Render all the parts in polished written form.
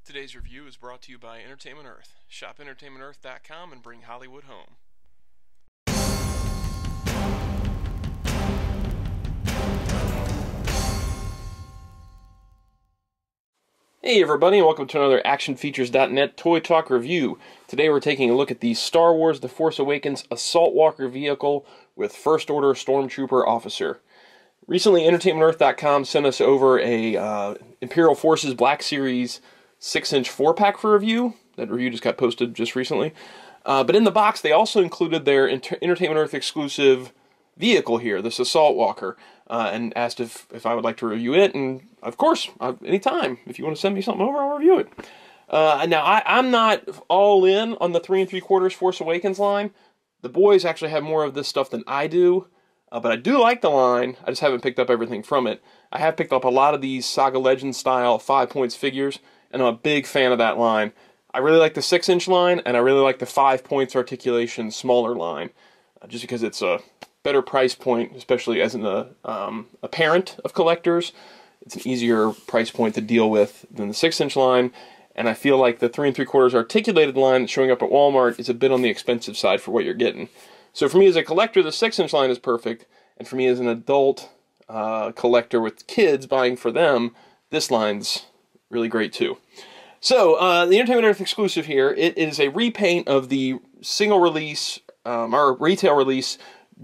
Today's review is brought to you by Entertainment Earth. Shop entertainmentearth.com and bring Hollywood home. Hey everybody, and welcome to another ActionFeatures.net Toy Talk review. Today we're taking a look at the Star Wars The Force Awakens Assault Walker vehicle with First Order Stormtrooper officer. Recently, EntertainmentEarth.com sent us over a Imperial Forces Black Series 6-inch 4-pack for review. That review just got posted just recently. But in the box, they also included their Entertainment Earth exclusive vehicle here, this Assault Walker, and asked if I would like to review it. And of course, anytime. If you want to send me something over, I'll review it. Now, I'm not all in on the 3 3/4 Force Awakens line. The boys actually have more of this stuff than I do. But I do like the line. I just haven't picked up everything from it. I have picked up a lot of these Saga Legends style 5 points figures, and I'm a big fan of that line. I really like the 6-inch line, and I really like the 5 points articulation smaller line, just because it's a better price point, especially as a parent of collectors. It's an easier price point to deal with than the 6-inch line, and I feel like the 3 3/4 articulated line that's showing up at Walmart is a bit on the expensive side for what you're getting. So for me as a collector, the 6-inch line is perfect, and for me as an adult collector with kids buying for them, this line's really great too. So the Entertainment Earth exclusive here, it is a repaint of the single release, or retail release,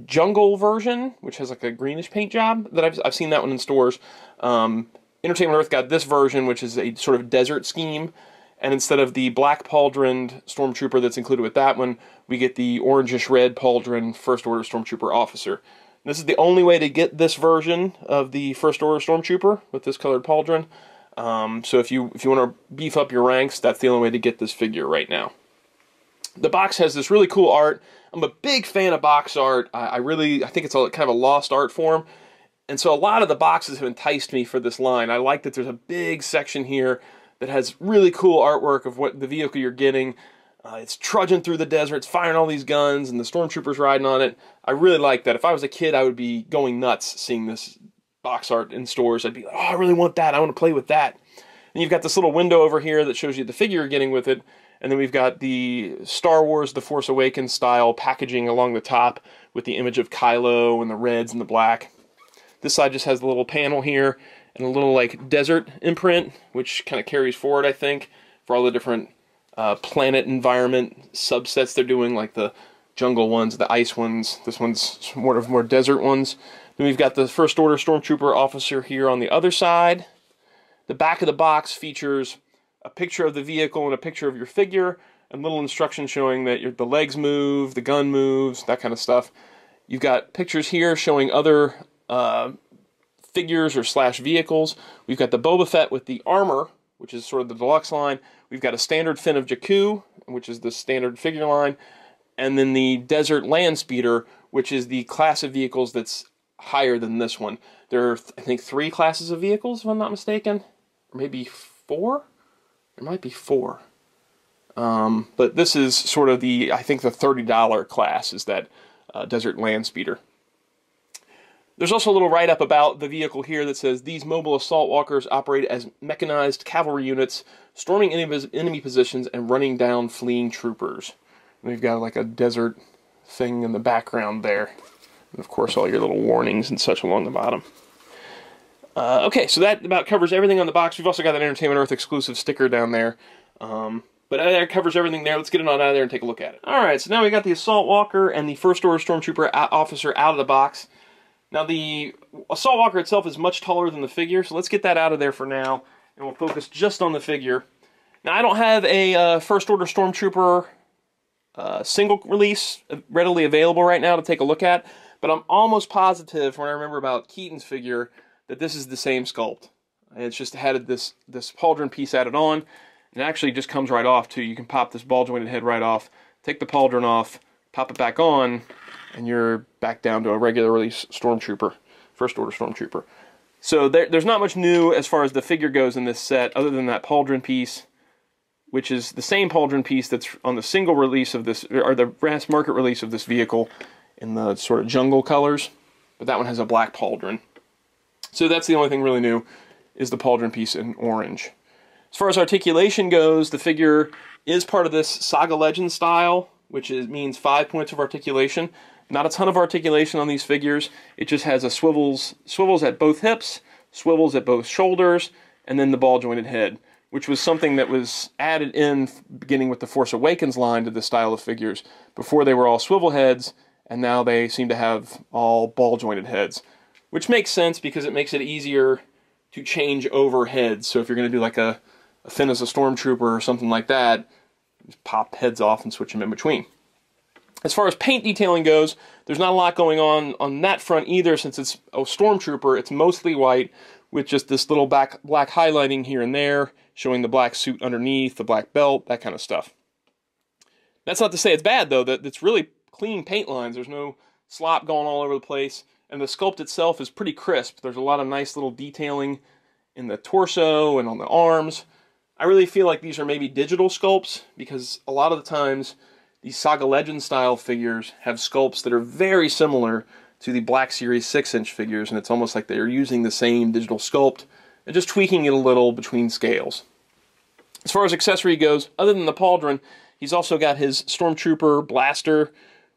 Jungle version, which has like a greenish paint job. That I've seen that one in stores. Entertainment Earth got this version, which is a sort of desert scheme. And instead of the black pauldroned Stormtrooper that's included with that one, we get the orangish red pauldron First Order Stormtrooper officer. And this is the only way to get this version of the First Order Stormtrooper with this colored pauldron. So if you want to beef up your ranks, that's the only way to get this figure right now. The box has this really cool art. I'm a big fan of box art. I think it's kind of a lost art form. And so a lot of the boxes have enticed me for this line. I like that there's a big section here that has really cool artwork of what the vehicle you're getting. It's trudging through the desert, it's firing all these guns, and the Stormtroopers riding on it. I really like that. If I was a kid, I would be going nuts seeing this box art in stores. I'd be like, oh, I really want that. I want to play with that. And you've got this little window over here that shows you the figure you're getting with it. And then we've got the Star Wars The Force Awakens style packaging along the top with the image of Kylo and the reds and the black. This side just has a little panel here and a little like desert imprint, which kind of carries forward, I think, for all the different planet environment subsets they're doing, like the jungle ones, the ice ones. This one's more desert ones. Then we've got the First Order Stormtrooper officer here on the other side. The back of the box features a picture of the vehicle and a picture of your figure, and little instructions showing that the legs move, the gun moves, that kind of stuff. You've got pictures here showing other figures or slash vehicles. We've got the Boba Fett with the armor, which is sort of the deluxe line. We've got a standard Finn of Jakku, which is the standard figure line, and then the Desert Land Speeder, which is the class of vehicles that's higher than this one. There are, I think, 3 classes of vehicles, if I'm not mistaken, or maybe 4. There might be 4. But this is sort of I think the $30 class is that Desert Land Speeder. There's also a little write-up about the vehicle here that says, these mobile assault walkers operate as mechanized cavalry units, storming enemy positions and running down fleeing troopers. And we've got like a desert thing in the background there. And of course all your little warnings and such along the bottom. Okay, so that about covers everything on the box. We've also got an Entertainment Earth exclusive sticker down there. But that covers everything there. Let's get it on out of there and take a look at it. Alright, so now we got the Assault Walker and the First Order Stormtrooper officer out of the box. Now the Assault Walker itself is much taller than the figure, so let's get that out of there for now, and we'll focus just on the figure. Now I don't have a First Order Stormtrooper single release readily available right now to take a look at, but I'm almost positive when I remember about Keaton's figure that this is the same sculpt. It's just had this pauldron piece added on, and it actually just comes right off too. You can pop this ball jointed head right off, take the pauldron off, pop it back on, and you're back down to a regular release Stormtrooper, First Order Stormtrooper. So there's not much new as far as the figure goes in this set, other than that pauldron piece, which is the same pauldron piece that's on the single release of this, or the mass market release of this vehicle in the sort of jungle colors, but that one has a black pauldron. So that's the only thing really new, is the pauldron piece in orange. As far as articulation goes, the figure is part of this Saga Legend style, which means 5 points of articulation. Not a ton of articulation on these figures. It just has a swivels at both hips, swivels at both shoulders, and then the ball-jointed head, which was something that was added in beginning with the Force Awakens line to this style of figures. Before they were all swivel heads, and now they seem to have all ball-jointed heads, which makes sense because it makes it easier to change over heads. So if you're going to do like a Finn as a Stormtrooper or something like that, just pop heads off and switch them in between. As far as paint detailing goes, there's not a lot going on that front either. Since it's a Stormtrooper, it's mostly white with just this little black highlighting here and there, showing the black suit underneath, the black belt, that kind of stuff. That's not to say it's bad, though. That it's really clean paint lines. There's no slop going all over the place, and the sculpt itself is pretty crisp. There's a lot of nice little detailing in the torso and on the arms. I really feel like these are maybe digital sculpts, because a lot of the times these Saga Legend style figures have sculpts that are very similar to the Black Series 6-inch figures, and it's almost like they're using the same digital sculpt and just tweaking it a little between scales. As far as accessory goes, other than the pauldron, he's also got his Stormtrooper blaster,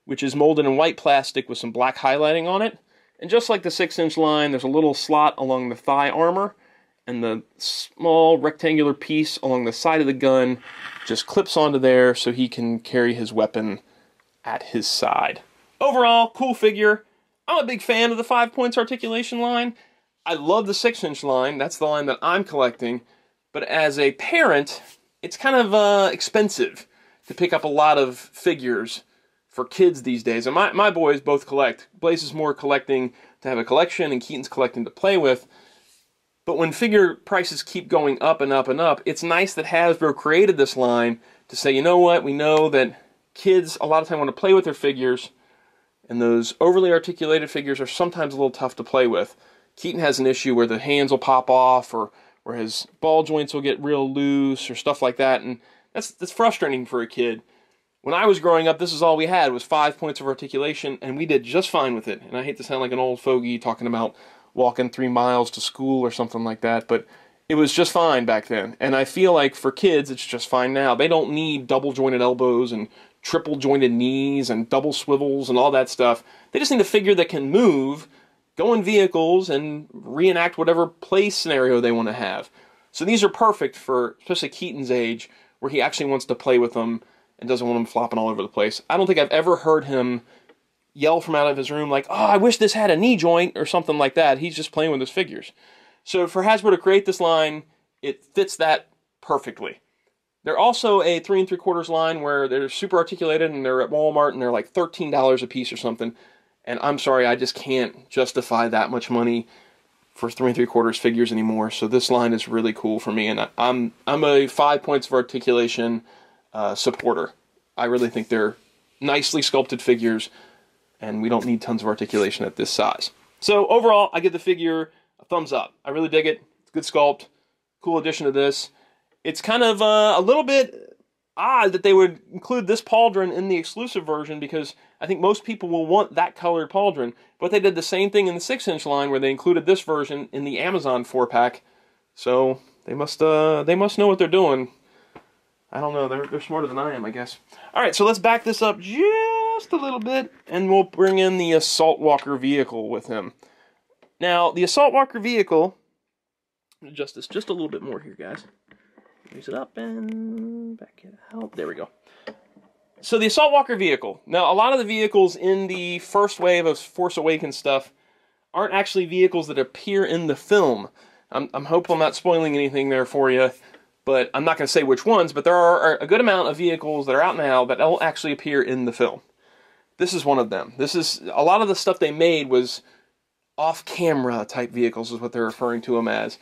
which is molded in white plastic with some black highlighting on it. And just like the 6-inch line, there's a little slot along the thigh armor, and the small rectangular piece along the side of the gun just clips onto there so he can carry his weapon at his side. Overall, cool figure. I'm a big fan of the 5 points articulation line. I love the 6-inch line. That's the line that I'm collecting. But as a parent, it's kind of expensive to pick up a lot of figures for kids these days. And my boys both collect. Blaze is more collecting to have a collection, and Keaton's collecting to play with. But when figure prices keep going up and up and up, it's nice that Hasbro created this line to say, you know what, we know that kids a lot of time want to play with their figures, and those overly articulated figures are sometimes a little tough to play with. Keaton has an issue where the hands will pop off, or his ball joints will get real loose, or stuff like that, and that's frustrating for a kid. When I was growing up, this is all we had, was 5 points of articulation, and we did just fine with it. And I hate to sound like an old fogey talking about walking 3 miles to school or something like that, but it was just fine back then. And I feel like for kids, it's just fine now. They don't need double-jointed elbows and triple-jointed knees and double swivels and all that stuff. They just need a figure that can move, go in vehicles, and reenact whatever play scenario they want to have. So these are perfect for, especially Keaton's age, where he actually wants to play with them and doesn't want them flopping all over the place. I don't think I've ever heard him yell from out of his room like, oh, I wish this had a knee joint or something like that. He's just playing with his figures. So for Hasbro to create this line, it fits that perfectly. They're also a 3 3/4 line where they're super articulated, and they're at Walmart, and they're like $13 a piece or something. And I'm sorry, I just can't justify that much money for 3 3/4 figures anymore. So this line is really cool for me, and I'm a 5 points of articulation supporter. I really think they're nicely sculpted figures, and we don't need tons of articulation at this size. So overall, I give the figure a thumbs up. I really dig it. It's a good sculpt. Cool addition to this. It's kind of a little bit odd that they would include this pauldron in the exclusive version, because I think most people will want that colored pauldron. But they did the same thing in the 6-inch line, where they included this version in the Amazon 4-pack. So they must know what they're doing. I don't know. They're smarter than I am, I guess. All right, so let's back this up just a little bit, and we'll bring in the Assault Walker vehicle with him. Now, the Assault Walker vehicle, adjust this just a little bit more here, guys. Raise it up and back it out. There we go. So the Assault Walker vehicle. Now, a lot of the vehicles in the first wave of Force Awakens stuff aren't actually vehicles that appear in the film. I'm hoping I'm not spoiling anything there for you, but I'm not going to say which ones, but there are a good amount of vehicles that are out now that don't actually appear in the film. This is one of them. This is, a lot of the stuff they made was off-camera type vehicles is what they're referring to them as.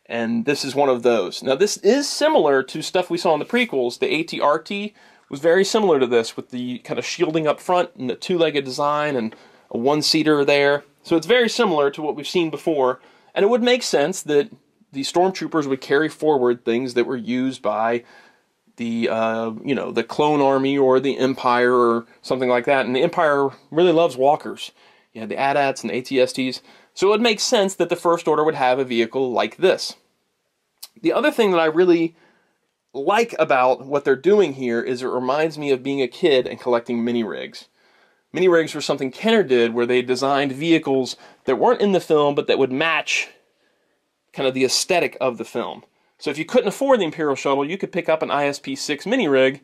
And this is one of those. Now, this is similar to stuff we saw in the prequels. The AT-RT was very similar to this, with the kind of shielding up front and the two-legged design and a one-seater there. So it's very similar to what we've seen before. And it would make sense that the Stormtroopers would carry forward things that were used by the, the Clone Army or the Empire or something like that. And the Empire really loves walkers. You had the AT-ATs and the AT-STs. So it would make sense that the First Order would have a vehicle like this. The other thing that I really like about what they're doing here is it reminds me of being a kid and collecting mini rigs. Mini rigs were something Kenner did where they designed vehicles that weren't in the film but that would match kind of the aesthetic of the film. So if you couldn't afford the Imperial Shuttle, you could pick up an ISP-6 mini rig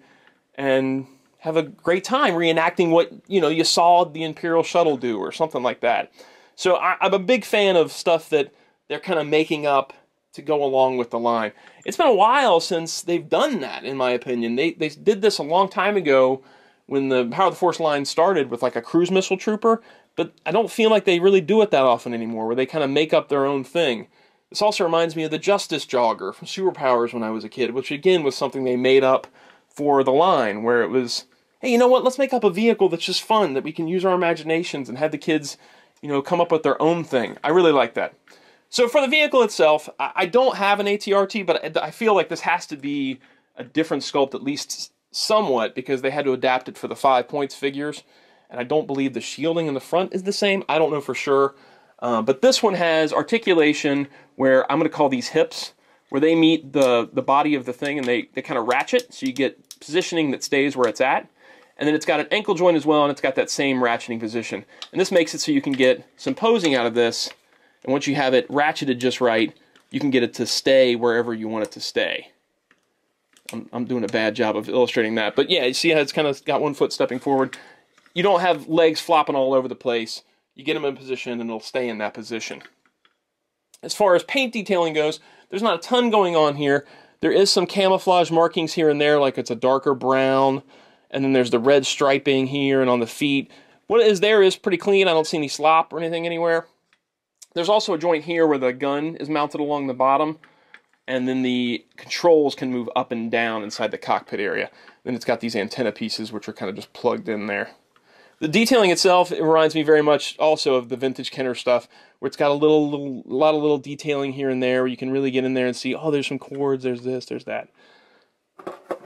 and have a great time reenacting what you saw the Imperial Shuttle do or something like that. So I'm a big fan of stuff that they're kind of making up to go along with the line. It's been a while since they've done that, in my opinion. They did this a long time ago when the Power of the Force line started with like a cruise missile trooper, but I don't feel like they really do it that often anymore, where they kind of make up their own thing. This also reminds me of the Justice Jogger from Superpowers when I was a kid, which again was something they made up for the line, where it was, hey, you know what, let's make up a vehicle that's just fun, that we can use our imaginations and have the kids, come up with their own thing. I really like that. So for the vehicle itself, I don't have an ATRT, but I feel like this has to be a different sculpt, at least somewhat, because they had to adapt it for the 5 points figures, and I don't believe the shielding in the front is the same. I don't know for sure. But this one has articulation where I'm going to call these hips, where they meet the body of the thing and they kind of ratchet, so you get positioning that stays where it's at. And then it's got an ankle joint as well, and it's got that same ratcheting position. And this makes it so you can get some posing out of this, and once you have it ratcheted just right, you can get it to stay wherever you want it to stay. I'm doing a bad job of illustrating that. But yeah, you see how it's kind of got one foot stepping forward. You don't have legs flopping all over the place. You get them in position, and it'll stay in that position. As far as paint detailing goes, there's not a ton going on here. There is some camouflage markings here and there, like it's a darker brown, and then there's the red striping here and on the feet. What is there is pretty clean. I don't see any slop or anything anywhere. There's also a joint here where the gun is mounted along the bottom, and then the controls can move up and down inside the cockpit area. Then it's got these antenna pieces which are kind of just plugged in there. The detailing itself, it reminds me very much also of the vintage Kenner stuff, where it's got a lot of little detailing here and there, where you can really get in there and see, oh, there's some cords, there's this, there's that.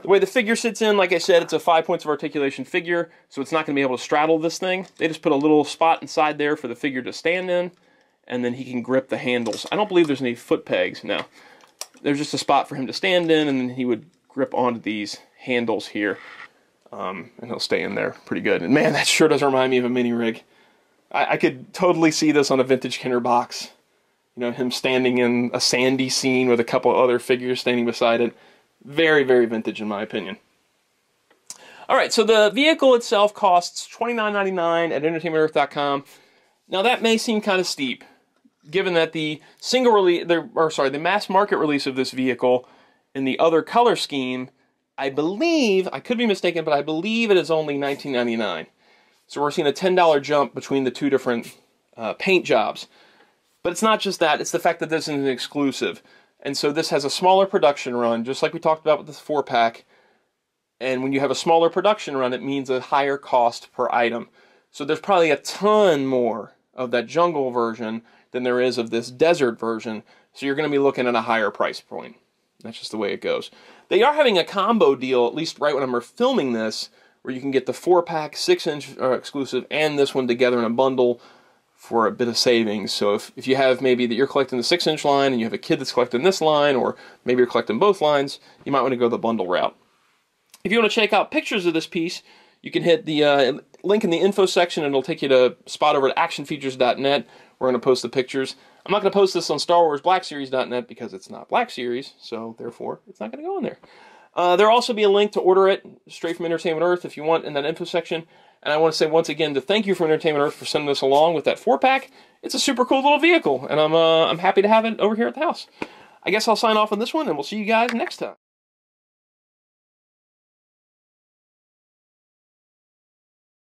The way the figure sits in, like I said, it's a 5 points of articulation figure, so it's not going to be able to straddle this thing. They just put a little spot inside there for the figure to stand in, and then he can grip the handles. I don't believe there's any foot pegs, no. There's just a spot for him to stand in, and then he would grip onto these handles here, and he'll stay in there pretty good. And man, that sure does remind me of a mini rig. I could totally see this on a vintage Kenner box. Him standing in a sandy scene with a couple other figures standing beside it. Very, very vintage in my opinion. Alright, so the vehicle itself costs $29.99 at entertainmentearth.com. Now that may seem kind of steep, given that the the mass market release of this vehicle in the other color scheme, I believe, I could be mistaken, but I believe it is only $19.99. So we're seeing a $10 jump between the two different paint jobs. But it's not just that, it's the fact that this is an exclusive. And so this has a smaller production run, just like we talked about with this 4-pack. And when you have a smaller production run, it means a higher cost per item. So there's probably a ton more of that jungle version than there is of this desert version. So you're going to be looking at a higher price point. That's just the way it goes. They are having a combo deal, at least right when I'm filming this, where you can get the 4-pack 6-inch exclusive and this one together in a bundle for a bit of savings. So if you have maybe that you're collecting the 6-inch line and you have a kid that's collecting this line, or maybe you're collecting both lines, you might want to go the bundle route. If you want to check out pictures of this piece, you can hit the link in the info section and it'll take you to a spot over at actionfeatures.net. We're going to post the pictures. I'm not going to post this on StarWarsBlackSeries.net because it's not Black Series, so therefore it's not going to go in there. There'll also be a link to order it straight from Entertainment Earth if you want in that info section. And I want to say once again to thank you from Entertainment Earth for sending us along with that 4-pack. It's a super cool little vehicle, and I'm happy to have it over here at the house. I guess I'll sign off on this one, and we'll see you guys next time.